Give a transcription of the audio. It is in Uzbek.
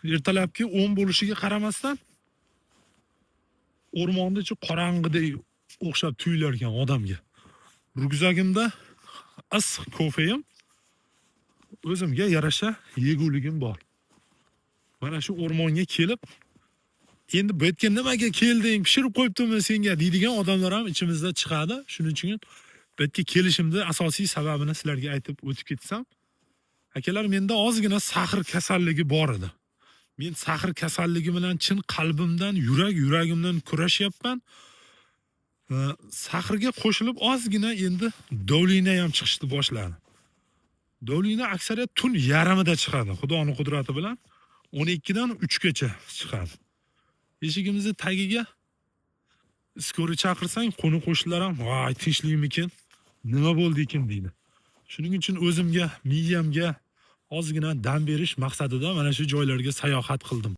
ertalabki 10 bo'lishiga qaramasdan o'rmonda ichi qorong'idek o'xshab tuyular ekan odamga. Ryukzagimda issiq kofeyim, o'zimga yarasha yeguligim bor. Mana shu o'rmonga kelib, endi bu yerga nimaga kelding, pishirib qo'yibdimi senga deydigan odamlar ham ichimizda chiqadi. Shuning uchun bu yerga kelishimni asosiy sababini sizlarga aytib o'tib ketsam, akalar, menda ozgina sahr kasalligi bor edi. Men sahr kasalligi bilan chin qalbimdan, yuragimdan kurashyapman. Sahrga qo'shilib ozgina endi dovlina ham chiqishni boshladi. Dovlina aksariyat tun yarmida chiqadi, Xudoning qudrati bilan 12 dan 3 gacha chiqadi. Eshigimizni tagiga skori chaqirsang, qo'ni-qo'shnilar ham "Voy, tinchlikmikin? Nima bo'ldi ekan?" deydi. Shuning uchun o'zimga, miyamga ozgina dam berish maqsadida mana shu joylarga sayohat qildim.